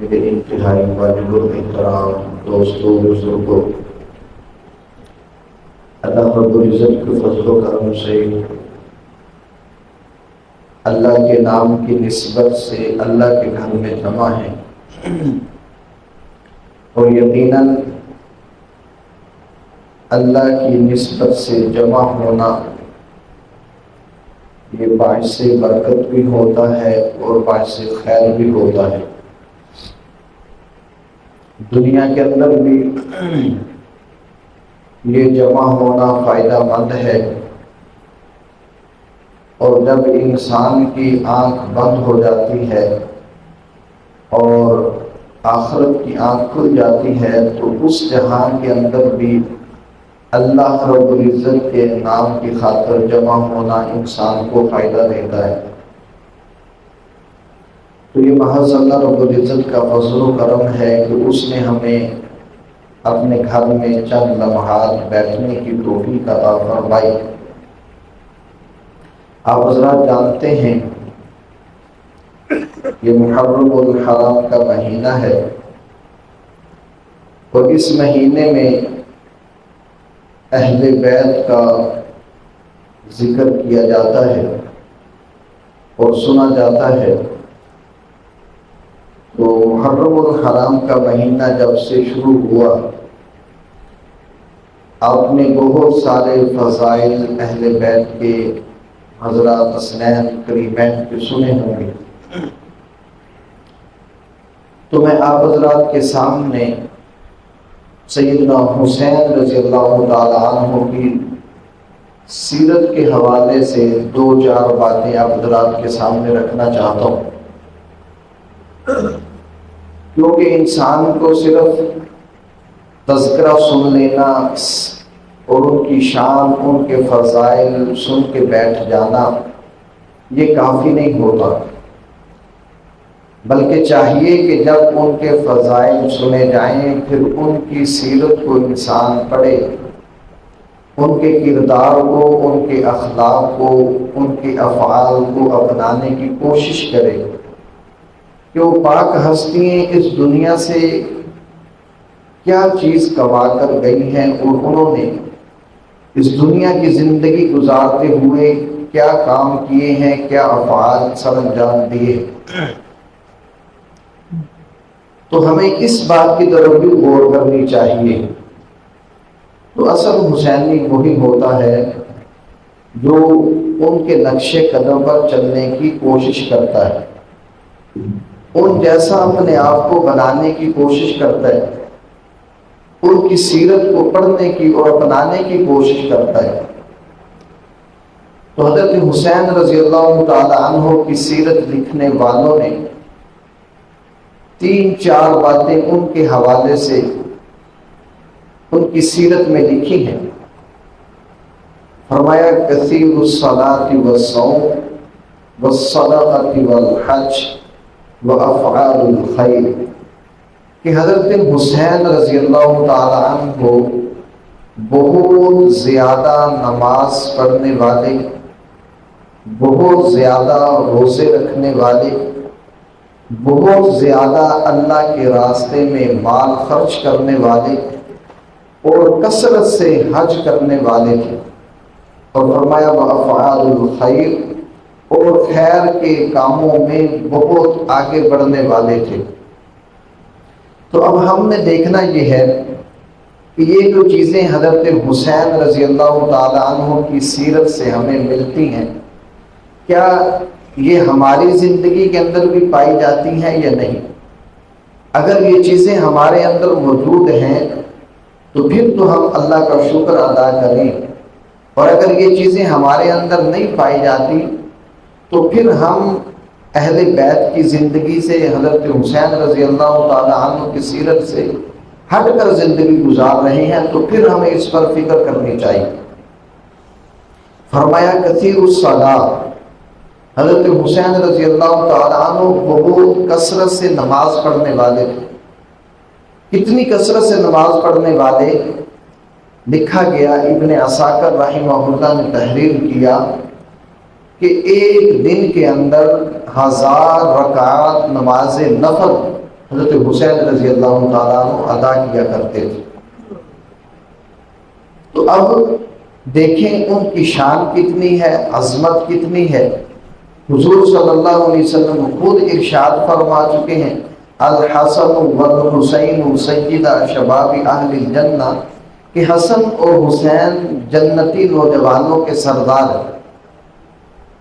میرے انتہائی واجب احترام دوستوں بزرگوں، اللہ رب العزت کے فضل و کرم سے اللہ کے نام کی نسبت سے اللہ کے گھر میں جمع ہیں، اور یقیناً اللہ کی نسبت سے جمع ہونا یہ باعث برکت بھی ہوتا ہے اور باعث خیر بھی ہوتا ہے۔ دنیا کے اندر بھی یہ جمع ہونا فائدہ مند ہے، اور جب انسان کی آنکھ بند ہو جاتی ہے اور آخرت کی آنکھ کھل جاتی ہے تو اس جہان کے اندر بھی اللہ رب العزت کے نام کی خاطر جمع ہونا انسان کو فائدہ دیتا ہے۔ تو یہ محض اللہ رب العزت کا فضل و کرم ہے کہ اس نے ہمیں اپنے گھر میں چند لمحات بیٹھنے کی توفیق عطا فرمائی۔ آپ حضرات جانتے ہیں یہ محرم الحرام کا مہینہ ہے، اور اس مہینے میں اہل بیت کا ذکر کیا جاتا ہے اور سنا جاتا ہے۔ تو محرم الحرام کا مہینہ جب سے شروع ہوا، آپ نے بہت سارے فضائل اہل بیت کے حضرات حسنین کریمین کے سنے ہوں گے۔ تو میں آپ حضرات کے سامنے سیدنا حسین رضی اللہ تعالی عنہ کی سیرت کے حوالے سے دو چار باتیں آپ حضرات کے سامنے رکھنا چاہتا ہوں، کیونکہ انسان کو صرف تذکرہ سن لینا اور ان کی شان، ان کے فضائل سن کے بیٹھ جانا یہ کافی نہیں ہوتا، بلکہ چاہیے کہ جب ان کے فضائل سنے جائیں پھر ان کی سیرت کو انسان پڑھے، ان کے کردار کو، ان کے اخلاق کو، ان کے افعال کو اپنانے کی کوشش کرے کہ وہ پاک ہستیاں اس دنیا سے کیا چیز کما کر گئی ہیں، اور انہوں نے اس دنیا کی زندگی گزارتے ہوئے کیا کام کیے ہیں، کیا افعال سر انجام دیے ہیں۔ تو ہمیں اس بات کی طرف بھی غور کرنی چاہیے۔ تو اصل حسینی وہی ہوتا ہے جو ان کے نقش قدم پر چلنے کی کوشش کرتا ہے، ان جیسا اپنے آپ کو بنانے کی کوشش کرتا ہے، ان کی سیرت کو پڑھنے کی اور اپنانے کی کوشش کرتا ہے۔ تو حضرت حسین رضی اللہ تعالی عنہ کی سیرت لکھنے والوں نے تین چار باتیں ان کے حوالے سے ان کی سیرت میں لکھی ہیں۔ فرمایا کثیر الصلاۃ والصوم والصدقۃ والحج وافعال الخیر، کہ حضرت حسین رضی اللہ تعالی عنہ بہت زیادہ نماز پڑھنے والے، بہت زیادہ روزے رکھنے والے، بہت زیادہ اللہ کے راستے میں مال خرچ کرنے والے اور کثرت سے حج کرنے والے تھے، اور فرمایا وافعال الخیر، اور خیر کے کاموں میں بہت آگے بڑھنے والے تھے۔ تو اب ہم نے دیکھنا یہ ہے کہ یہ جو چیزیں حضرت حسین رضی اللہ تعالی عنہ کی سیرت سے ہمیں ملتی ہیں، کیا یہ ہماری زندگی کے اندر بھی پائی جاتی ہیں یا نہیں؟ اگر یہ چیزیں ہمارے اندر موجود ہیں تو پھر تو ہم اللہ کا شکر ادا کریں، اور اگر یہ چیزیں ہمارے اندر نہیں پائی جاتی تو پھر ہم اہل بیت کی زندگی سے، حضرت حسین رضی اللہ تعالی عنہ کی سیرت سے ہٹ کر زندگی گزار رہے ہیں، تو پھر ہمیں اس پر فکر کرنی چاہیے۔ فرمایا کثیر الصلاۃ، حضرت حسین رضی اللہ تعالی عنہ بہت کثرت سے نماز پڑھنے والے تھے۔ کتنی کثرت سے نماز پڑھنے والے؟ لکھا گیا، ابن عساکر رحمہ اللہ نے تحریر کیا کہ ایک دن کے اندر 1000 رکعات نماز نفل حضرت حسین رضی اللہ تعالیٰ عنہ ادا کیا کرتے تھے۔ تو اب دیکھیں ان کی شان کتنی ہے، عظمت کتنی ہے۔ حضور صلی اللہ علیہ وسلم خود ارشاد فرما چکے ہیں، الحسن والحسین سیدا شباب اہل الجنہ، کہ حسن اور حسین جنتی نوجوانوں کے سردار ہیں۔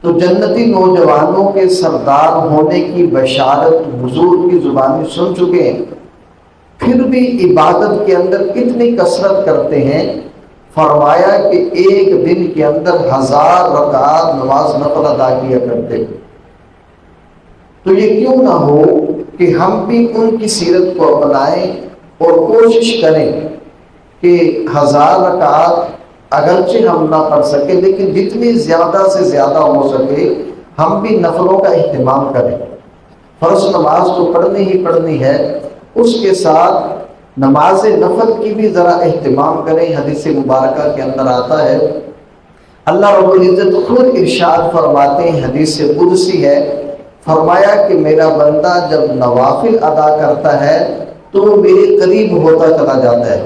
تو جنتی نوجوانوں کے سردار ہونے کی بشارت حضور کی زبانی سن چکے ہیں، پھر بھی عبادت کے اندر کتنی کثرت کرتے ہیں۔ فرمایا کہ ایک دن کے اندر 1000 رکعات نماز نفل ادا کیا کرتے۔ تو یہ کیوں نہ ہو کہ ہم بھی ان کی سیرت کو اپنائیں اور کوشش کریں کہ 1000 رکعات اگرچہ ہم نہ پڑھ سکیں لیکن جتنی زیادہ سے زیادہ ہو سکے ہم بھی نفلوں کا اہتمام کریں۔ فرض نماز تو پڑھنی ہی پڑھنی ہے، اس کے ساتھ نماز نفل کی بھی ذرا اہتمام کریں۔ حدیث مبارکہ کے اندر آتا ہے، اللہ رب العزت خود ارشاد فرماتے ہیں، حدیث قدسی ہے، فرمایا کہ میرا بندہ جب نوافل ادا کرتا ہے تو وہ میرے قریب ہوتا چلا جاتا ہے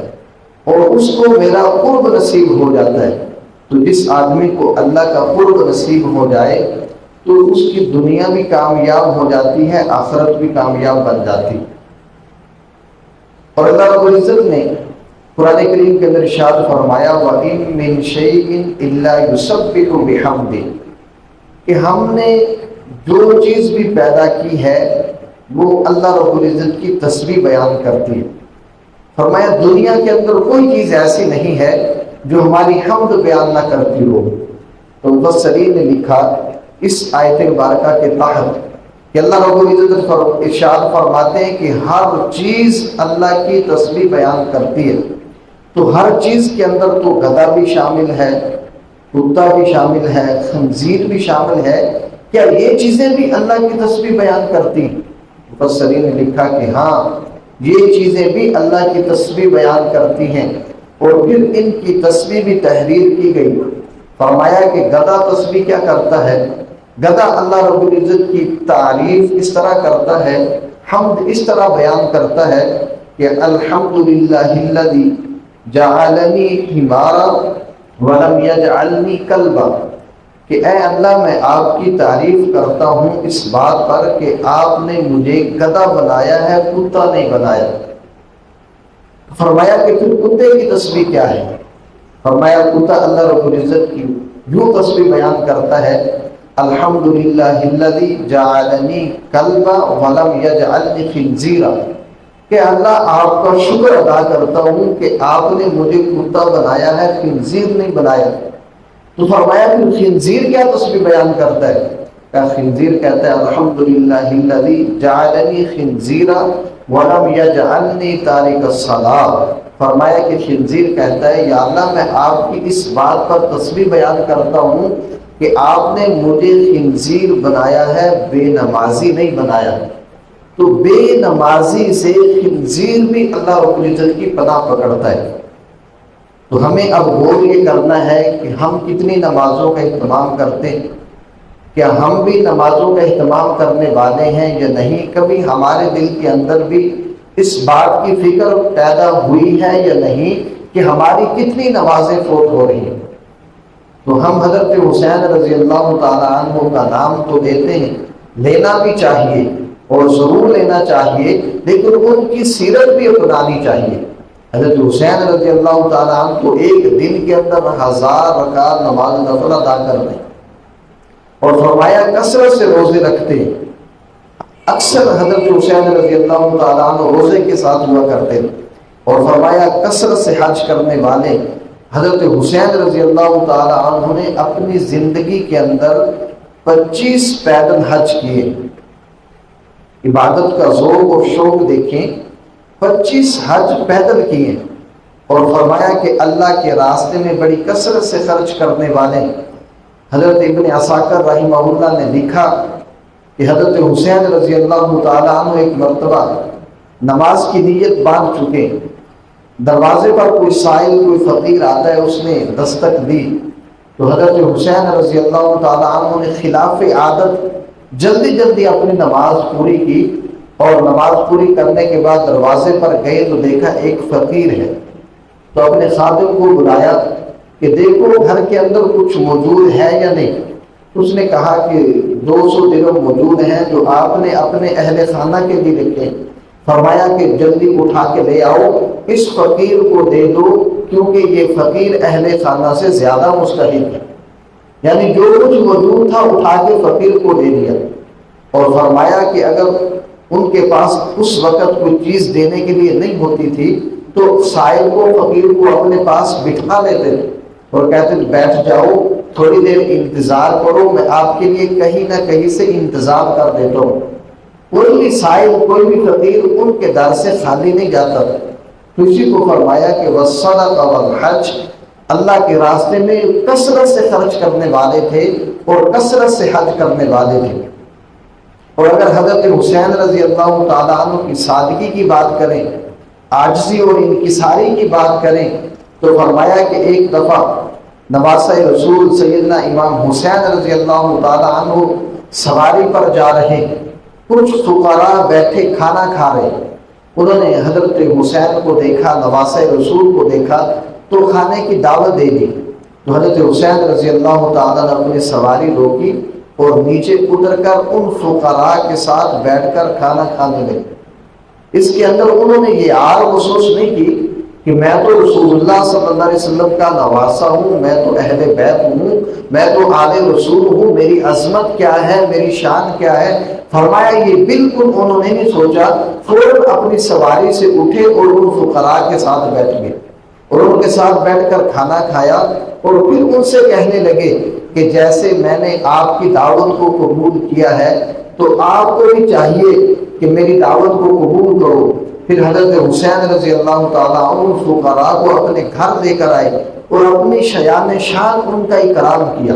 اور اس کو میرا قرب نصیب ہو جاتا ہے۔ تو جس آدمی کو اللہ کا قرب نصیب ہو جائے تو اس کی دنیا بھی کامیاب ہو جاتی ہے، آخرت بھی کامیاب بن جاتی ہے۔ اور اللہ رب العزت نے قرآن کریم کے اندر ارشاد فرمایا، وَإِن مِّن شَيْءٍ إِلَّا يُسَبِّحُ بِحَمْدِهِ، کہ ہم نے جو چیز بھی پیدا کی ہے وہ اللہ رب العزت کی تسبیح بیان کرتی ہے۔ فرمایا دنیا کے اندر کوئی چیز ایسی نہیں ہے جو ہماری حمد بیان نہ کرتی ہو۔ تو مفسرین نے لکھا اس آیت مبارکہ کے تحت کہ اللہ رب العزت ارشاد فرماتے ہیں کہ ہر چیز اللہ کی تسبیح بیان کرتی ہے۔ تو ہر چیز کے اندر تو گدھا بھی شامل ہے، کتا بھی شامل ہے، خنزیر بھی شامل ہے، کیا یہ چیزیں بھی اللہ کی تسبیح بیان کرتی ہیں؟ مفسرین نے لکھا کہ ہاں، یہ چیزیں بھی اللہ کی تسبیح بیان کرتی ہیں، اور پھر ان کی تسبیح بھی تحریر کی گئی۔ فرمایا کہ گدھا تسبیح کیا کرتا ہے؟ گدھا اللہ رب العزت کی تعریف اس طرح کرتا ہے، حمد اس طرح بیان کرتا ہے کہ الحمدللہ الذی جعلنی حمارا ولم یجعلنی کلبا، کہ اے اللہ میں آپ کی تعریف کرتا ہوں اس بات پر کہ آپ نے مجھے گدھا بنایا ہے، کتا نہیں بنایا۔ فرمایا کہ پھر کتے کی تسبیح کیا ہے؟ فرمایا کتا اللہ رب العزت کی یوں تسبیح بیان کرتا ہے، الحمدللہ الذی جعلنی کلبا ولم یجعلنی خنزیرا، کہ اللہ آپ کا شکر ادا کرتا ہوں کہ آپ نے مجھے کتا بنایا ہے، خنزیر نہیں بنایا۔ تو فرمایا کہ خنزیر کیا تسبیح بیان کرتا ہے؟ کہ خنزیر کہتا ہے الحمدللہ الذی جعلنی خنزیرا ولم یجعلنی تارک الصلاۃ۔ فرمایا کہ خنزیر کہتا ہے یا اللہ میں آپ کی اس بات پر تسبیح بیان کرتا ہوں کہ آپ نے مجھے خنزیر بنایا ہے، بے نمازی نہیں بنایا۔ تو بے نمازی سے خنزیر بھی اللہ رب العزت کی پناہ پکڑتا ہے۔ تو ہمیں اب غور یہ کرنا ہے کہ ہم کتنی نمازوں کا اہتمام کرتے ہیں، کیا ہم بھی نمازوں کا اہتمام کرنے والے ہیں یا نہیں؟ کبھی ہمارے دل کے اندر بھی اس بات کی فکر پیدا ہوئی ہے یا نہیں کہ ہماری کتنی نمازیں فوت ہو رہی ہیں؟ تو ہم حضرت حسین رضی اللہ تعالیٰ عنہ کا نام تو لیتے ہیں، لینا بھی چاہیے اور ضرور لینا چاہیے، لیکن ان کی سیرت بھی اپنانی چاہیے۔ حضرت حسین رضی اللہ تعالیٰ عنہ تو ایک دن کے اندر 1000 رکعت نماز نفل ادا کرتے ہیں، اور فرمایا کثرت سے روزے رکھتے ہیں۔ اکثر حضرت حسین رضی اللہ تعالیٰ عنہ روزے کے ساتھ ہوا کرتے ہیں، اور فرمایا کثرت سے حج کرنے والے حضرت حسین رضی اللہ تعالیٰ عنہ نے اپنی زندگی کے اندر 25 پیدل حج کیے۔ عبادت کا ذوق اور شوق دیکھیں، 25 حج پیدل کیے، اور فرمایا کہ اللہ کے راستے میں بڑی کثرت سے خرچ کرنے والے حضرت ابن عساکر رحمہ اللہ نے لکھا کہ حضرت حسین رضی اللہ تعالیٰ عنہ ایک مرتبہ نماز کی نیت باندھ چکے، دروازے پر کوئی سائل کوئی فقیر آتا ہے، اس نے دستک دی تو حضرت حسین رضی اللہ تعالیٰ عنہ نے خلاف عادت جلدی جلدی اپنی نماز پوری کی، اور نماز پوری کرنے کے بعد دروازے پر گئے تو دیکھا ایک فقیر ہے، تو اپنے خادم کو بلایا کہ دیکھو گھر کے اندر کچھ موجود ہے یا نہیں۔ اس نے کہا کہ 200 درہم موجود ہیں جو آپ نے اپنے اہل خانہ کے لیے رکھے۔ فرمایا کہ جلدی اٹھا کے لے آؤ، اس فقیر کو دے دو، کیونکہ یہ فقیر اہل خانہ سے زیادہ مستحق ہے۔ یعنی جو کچھ موجود تھا اٹھا کے فقیر کو دے دیا، اور فرمایا کہ اگر ان کے پاس اس وقت کوئی چیز دینے کے لیے نہیں ہوتی تھی تو سائل کو، فقیر کو اپنے پاس بٹھا لیتے اور کہتے بیٹھ جاؤ، تھوڑی دیر انتظار کرو، میں آپ کے لیے کہیں نہ کہیں سے انتظام کر دیتا ہوں۔ کوئی بھی سائل، کوئی بھی فقیر ان کے در سے خالی نہیں جاتا۔ تو اسی کو فرمایا کہ والصدقہ والحج، اللہ کے راستے میں کثرت سے خرچ کرنے والے تھے اور کثرت سے حج کرنے والے تھے۔ اور اگر حضرت حسین رضی اللہ تعالیٰ عنہ کی سادگی کی بات کریں، عاجزی اور انکساری کی بات کریں، تو فرمایا کہ ایک دفعہ نواسہ رسول سیدنا امام حسین رضی اللہ تعالیٰ عنہ سواری پر جا رہے، کچھ فقراء بیٹھے کھانا کھا رہے، انہوں نے حضرت حسین کو دیکھا، نواسہ رسول کو دیکھا تو کھانے کی دعوت دے دی۔ تو حضرت حسین رضی اللہ تعالیٰ نے اپنی سواری روکی اور نیچے اتر کر ان فقراء کے ساتھ بیٹھ کر کھانا کھانے لگے۔ اس کے اندر انہوں نے یہ آر محسوس نہیں کی کہ میں تو رسول اللہ صلی اللہ علیہ وسلم کا نواسہ ہوں، میں تو اہل بیت ہوں، میں تو آل رسول ہوں، میری عظمت کیا ہے، میری شان کیا ہے۔ فرمایا یہ بالکل انہوں نے نہیں سوچا، فوراً اپنی سواری سے اٹھے اور ان فقراء کے ساتھ بیٹھ گئے اور ان کے ساتھ بیٹھ کر کھانا کھایا، اور پھر ان سے کہنے لگے کہ جیسے میں نے آپ کی دعوت کو قبول کیا ہے تو آپ کو بھی چاہیے کہ میری دعوت کو قبول کرو۔ پھر حضرت حسین رضی اللہ تعالیٰ عنہ فقراء کو اپنے گھر لے کر آئے اور اپنی شیان شان ان کا اکرام کیا۔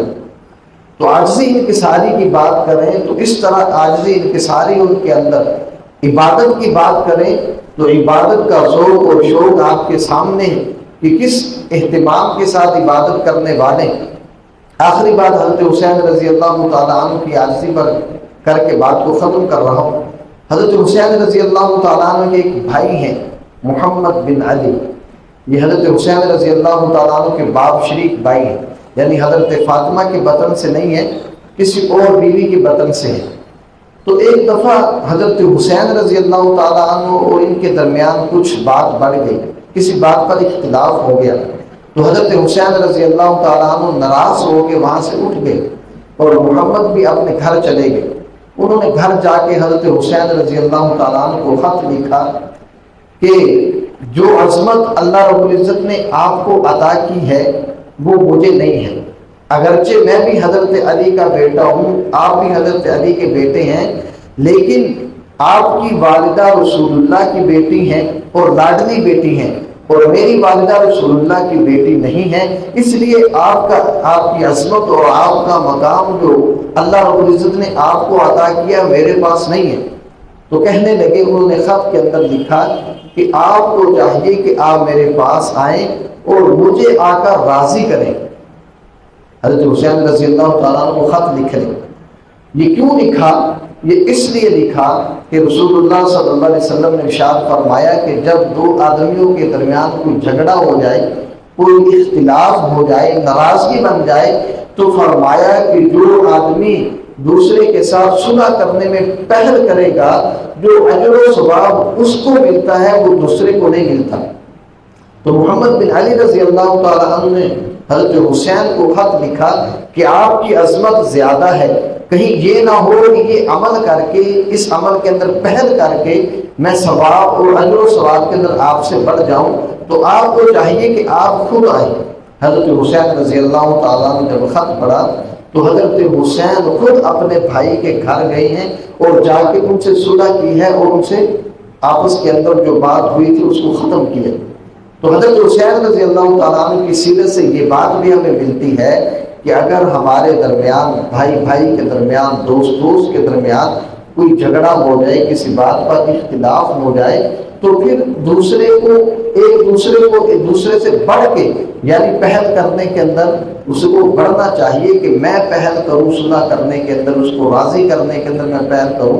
تو عاجزی انکساری کی بات کریں تو اس طرح عاجزی انکساری ان کے اندر۔ عبادت کی بات کریں تو عبادت کا ذوق اور شوق آپ کے سامنے ہے کہ کس اہتمام کے ساتھ عبادت کرنے والے۔ آخری بات حضرت حسین رضی اللہ تعالیٰ عنہ کی عاجزی پر کر کے بات کو ختم کر رہا ہوں۔ حضرت حسین رضی اللہ تعالیٰ عنہ کے ایک بھائی ہیں محمد بن علی، یہ حضرت حسین رضی اللہ تعالیٰ عنہ کے باپ شریک بھائی ہیں، یعنی حضرت فاطمہ کے بطن سے نہیں ہے، کسی اور بیوی کے بطن سے ہے۔ تو ایک دفعہ حضرت حسین رضی اللہ تعالیٰ عنہ اور ان کے درمیان کچھ بات بڑھ گئی، کسی بات پر اختلاف ہو گیا، تو حضرت حسین رضی اللہ تعالیٰ عنہ ناراض ہو کے وہاں سے اٹھ گئے اور محمد بھی اپنے گھر چلے گئے۔ انہوں نے گھر جا کے حضرت حسین رضی اللہ تعالیٰ عنہ کو خط لکھا کہ جو عظمت اللہ رب العزت نے آپ کو عطا کی ہے وہ مجھے نہیں ہے، اگرچہ میں بھی حضرت علی کا بیٹا ہوں، آپ بھی حضرت علی کے بیٹے ہیں، لیکن آپ کی والدہ رسول اللہ کی بیٹی ہیں اور لاڈلی بیٹی ہیں، اور میری والدہ رسول اللہ کی بیٹی نہیں ہے، اس لیے آپ کی عظمت اور آپ کا مقام جو اللہ رب العزت نے آپ کو عطا کیا میرے پاس نہیں ہے۔ تو کہنے لگے، انہوں نے خط کے اندر لکھا کہ آپ کو چاہیے کہ آپ میرے پاس آئیں اور مجھے آ کر راضی کریں۔ حضرت حسین رضی اللہ تعالیٰ عنہ کو خط لکھ لیں۔ یہ کیوں لکھا؟ یہ اس لیے لکھا کہ رسول اللہ صلی اللہ علیہ وسلم نے ارشاد فرمایا کہ جب دو آدمیوں کے درمیان کوئی جھگڑا ہو جائے، کوئی اختلاف ہو جائے، ناراضگی بن جائے، تو فرمایا کہ جو آدمی دوسرے کے ساتھ صلح کرنے میں پہل کرے گا، جو اجر و ثواب اس کو ملتا ہے وہ دوسرے کو نہیں ملتا۔ تو محمد بن علی رضی اللہ تعالیٰ عنہ نے حضرت حسین کو خط لکھا کہ آپ کی عظمت زیادہ ہے، کہیں یہ نہ ہو کہ یہ عمل کر کے، اس عمل کے اندر پہل کر کے میں ثواب اور اجر و ثواب کے اندر آپ سے بڑھ جاؤں، تو آپ کو چاہیے کہ آپ خود آئیں۔ حضرت حسین رضی اللہ تعالیٰ نے جب خط پڑھا تو حضرت حسین خود اپنے بھائی کے گھر گئے ہیں اور جا کے ان سے صلح کی ہے اور ان سے آپس کے اندر جو بات ہوئی تھی اس کو ختم کیا۔ تو حضرت حسین رضی اللہ تعالیٰ عنہ کی سیرت سے یہ بات بھی ہمیں ملتی ہے کہ اگر ہمارے درمیان، بھائی بھائی کے درمیان، دوست دوست کے درمیان کوئی جھگڑا ہو جائے، کسی بات پر اختلاف ہو جائے، تو پھر ایک دوسرے سے بڑھ کے، یعنی پہل کرنے کے اندر اس کو بڑھنا چاہیے کہ میں پہل کروں، صلح کرنے کے اندر، اس کو راضی کرنے کے اندر میں پہل کروں۔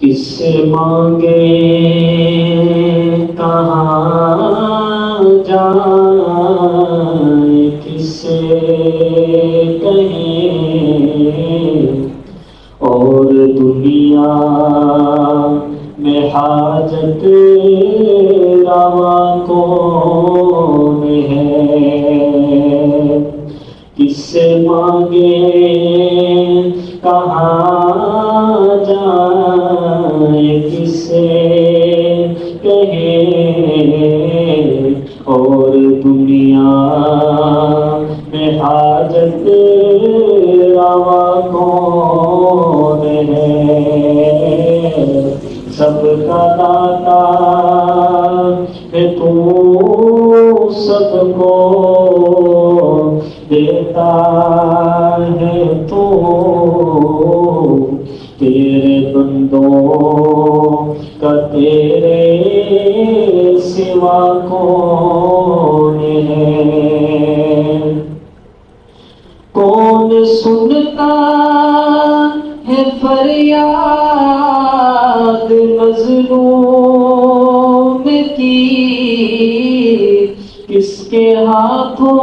کس سے مانگے کہاں جائیں، کس سے کہیں، اور دنیا میں حاجت روا کون ہے، کس سے مانگے کہاں جائیں، کس سے کہیں، اور دنیا میں حاجت روا کون ہے، سب کا داتا ہے تو سب کو دیتا ہے تو، تیرے بندوں کا تیرے سوا کون ہے، کون سنتا ہے فریاد مظلوم کی، کس کے ہاتھوں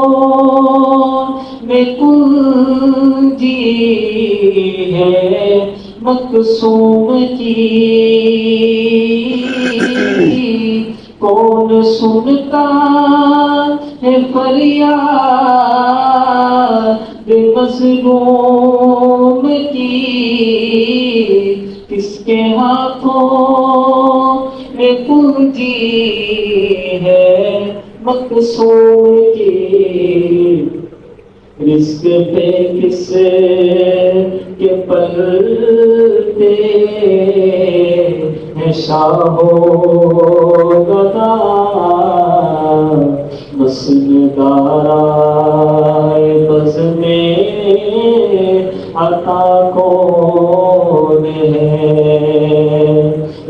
میں کنجی ہے مقصوم کی، کون سنتا ہے فریاد مظلوم کی، کس کے ہاتھوں میں کنجی ہے مقصوم کی، رزق پہ کس کے پلتے ہیں شاہ و گدا، مسندارائے بز میں عطا کون ہے،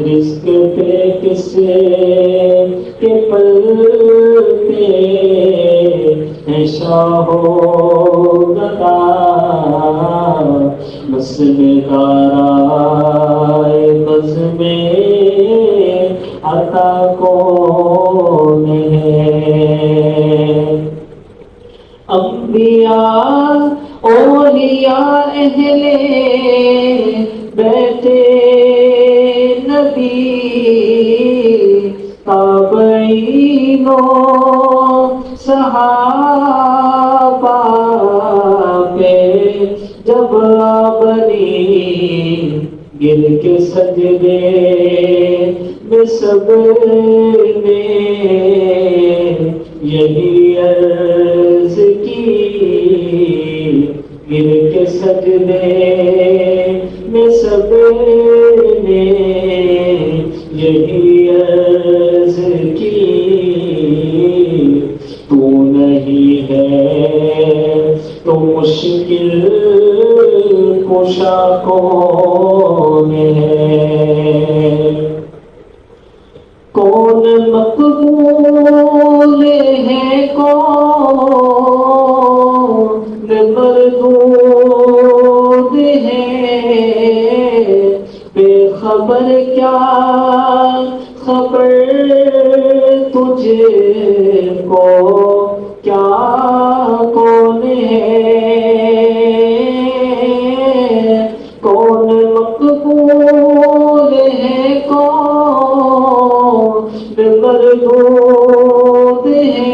رزق پہ کس کے پلتے ہیں شاہ و گدا، مسندارائے بز میں عطا کون ہے، انبیاء اولیاء اہل بیت نبی، تابعین و صحابہ پہ جب بنی گر کے سجدے میں سب نے یہی عرض کی، گر کے سجدے میں سب نے یہی عرض کی، تو نہیں ہے تو مشکل کشا کون ہے، کون مقبول ہے کون مردود ہے، بے خبر کیا خبر تجھے کو کیا کون ہے، کون مقبول ہے کون مردود ہے،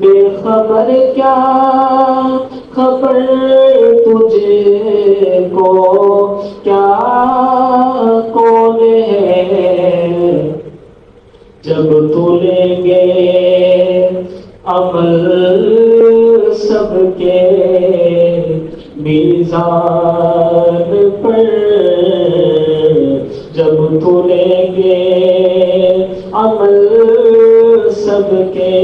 بے خبر کیا خبر تجھے کو کیا کون ہے، جب تو لیں گے عمل سب کے میزان پر، جب تو لیں گے عمل سب کے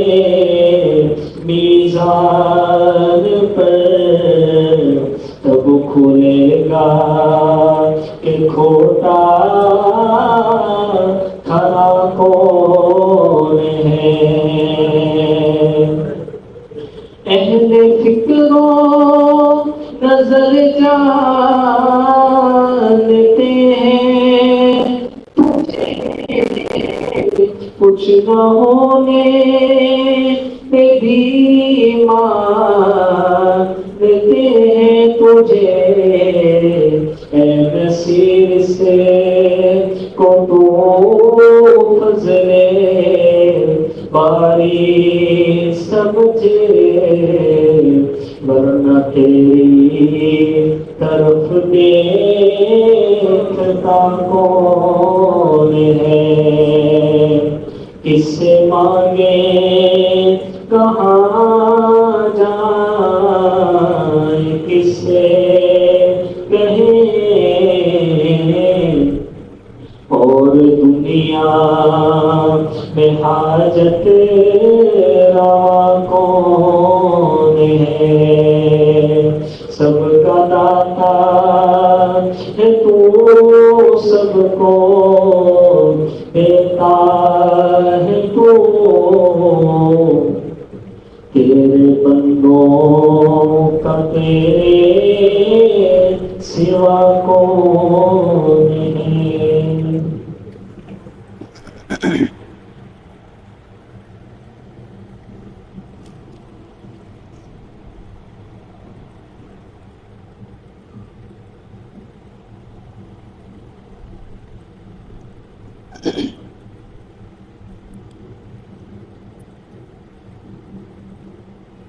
میزان پر، تب کھلے گا کہ کھوٹا کھڑا کون ہے، اہل فکر و نظر جانتے کچھ نہ ہونے پہ بھی مانتے ہیں تجھے، اے نصیر سے کو تو فضل باری سمجھے، ورنہ تیری طرف دیکھتا کون ہے، کس سے مانگے کہاں جائیں، کس سے کہیں، اور دنیا میں حاجت روا کون ہے، سب کا داتا ہے تو، سب کو دیتا ہے تو، تیرے بندوں کا تیرے سوا کون ہے۔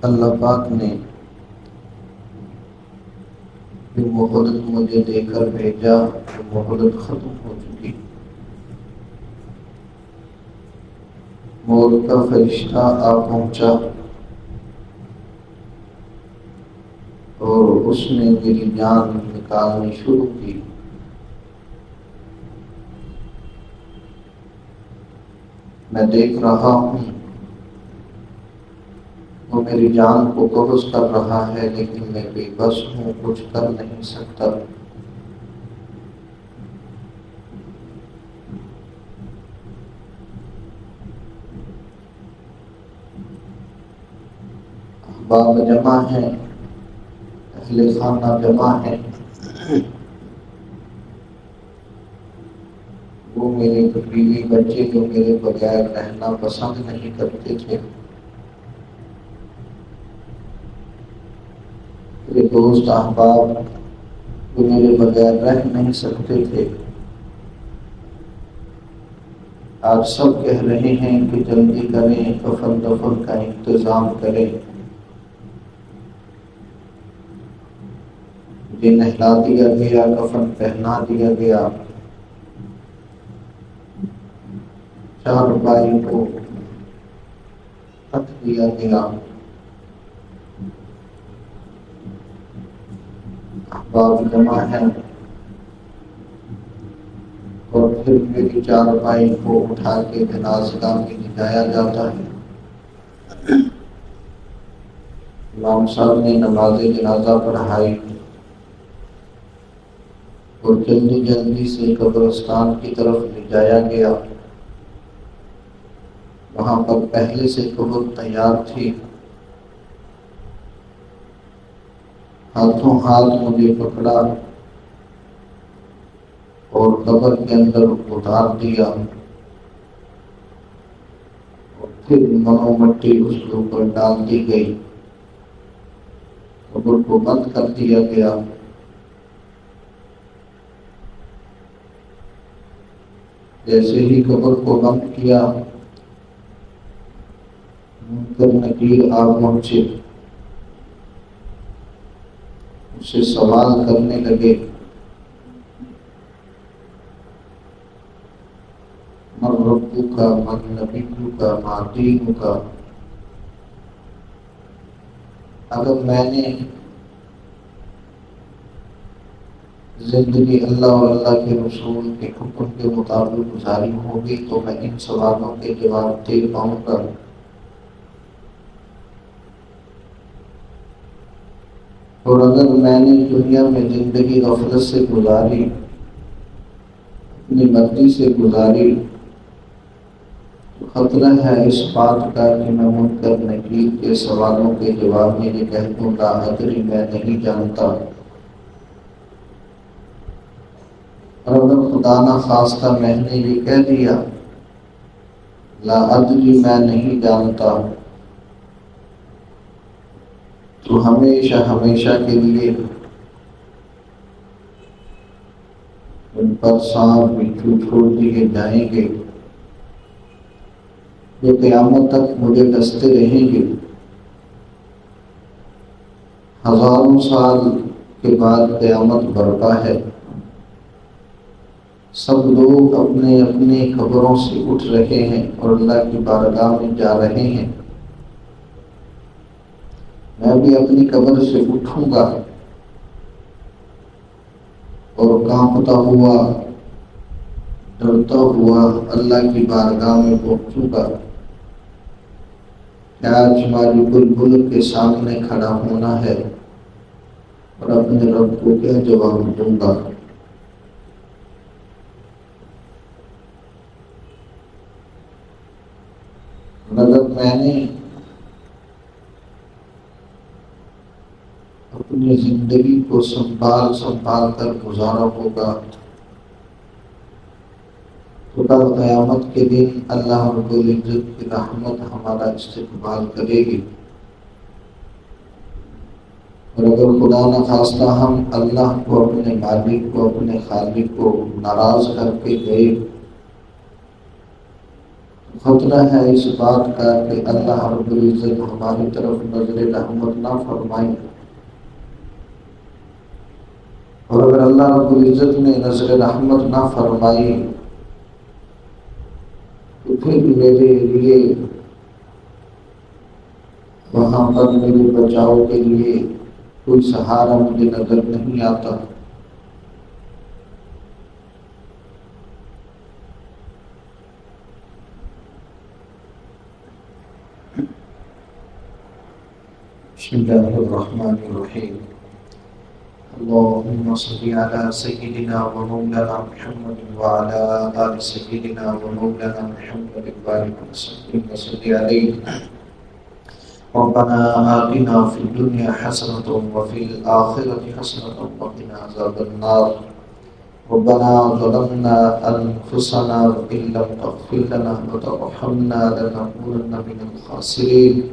اللہ پاک نے جو مہلت مجھے دے کر بھیجا، وہ مہلت ختم ہو چکی۔ موت کا فرشتہ آ پہنچا اور اس نے میری جان نکالنی شروع کی۔ میں دیکھ رہا ہوں وہ میری جان کو قبض کر رہا ہے، لیکن میں بے بس ہوں، کچھ کر نہیں سکتا۔ احباب جمع ہیں، اہل خانہ جمع ہیں، وہ میرے بیوی بچے جو میرے بغیر رہنا پسند نہیں کرتے تھے، میرے دوست احباب جو میرے بغیر رہ نہیں سکتے تھے، آج سب کہہ رہے ہیں کہ جلدی کریں، کفن دفن کا انتظام کریں۔ مجھے نہلا دیا گیا، کفن پہنا دیا گیا، چارپائی کو رکھ دیا گیا۔ احباب جمع ہیں اور پھر میری چارپائی کو اٹھا کے جنازہ میں لے جایا جاتا ہے۔ امام صاحب نے نماز جنازہ پڑھائی اور جلدی جلدی سے قبرستان کی طرف لے جایا گیا۔ وہاں پر پہلے سے قبر تیار تھی، ہاتھوں ہاتھ مجھے پکڑا اور قبر کے اندر اتار دیا، اور پھر منو مٹی اس کے اوپر ڈال دی گئی، قبر کو بند کر دیا گیا۔ جیسے ہی قبر کو بند کیا، منکر نکیر آ پہنچے، اس سے سوال کرنے لگے، من ربک، من نبیک، ما دینک۔ اگر میں نے زندگی اللہ اور اللہ کے رسول کے حکم کے مطابق گزاری ہوگی تو میں ان سوالوں کے جواب دے پاؤں گا، اور اگر میں نے دنیا میں زندگی غفلت سے گزاری، اپنی مرضی سے گزاری، تو خطرہ ہے اس بات کا کہ میں منکر نکیر کے سوالوں کے جواب میں یہ کہہ دوں لا ادری، میں نہیں جانتا۔ اور اگر خدا نہ خواستہ میں نے یہ کہہ دیا لا ادری میں نہیں جانتا، تو ہمیشہ ہمیشہ کے لیے ان پر سانپ بچھو چھوڑ دیے جائیں گے جو قیامت تک مجھے ڈستے رہیں گے۔ ہزاروں سال کے بعد قیامت برپا ہے، سب لوگ اپنے اپنے قبروں سے اٹھ رہے ہیں اور اللہ کی بارگاہ میں جا رہے ہیں۔ میں بھی اپنی قبر سے اٹھوں گا اور کانپتا ہوا ڈرتا ہوا اللہ کی بارگاہ میں پہنچوں گا کہ آج ہماری بلبل کے سامنے کھڑا ہونا ہے اور اپنے رب کو کیا جواب دوں گا۔ اگر میں نے اپنی زندگی کو سنبھال کر گزارا ہوگا تو کل قیامت کے دن اللہ رب العزت کی رحمت ہمارا استقبال کرے گی، اور اگر خدا نخواستہ ہم اللہ کو، اپنے مالک کو، اپنے خالق کو ناراض کر کے گئے، خطرہ ہے اس بات کا کہ اللہ رب العزت ہماری طرف نظر رحمت نہ فرمائے، اور اگر اللہ رب العزت نے نظر رحمت نہ فرمائی تو پھر میرے لیے وہاں پر میرے بچاؤ کے لیے کوئی سہارا مجھے نظر نہیں آتا۔ بسم اللہ الرحمن الرحیم، اللهم صل على سيدنا ومولانا محمد وعلى آل سيدنا ومولانا محمد وسلم عليه۔ ربنا آتنا في الدنيا حسنة وفي الآخرة حسنة وقنا عذاب النار۔ ربنا ظلمنا أنفسنا وإن لم تغفر لنا وترحمنا لنكونن من الخاسرين۔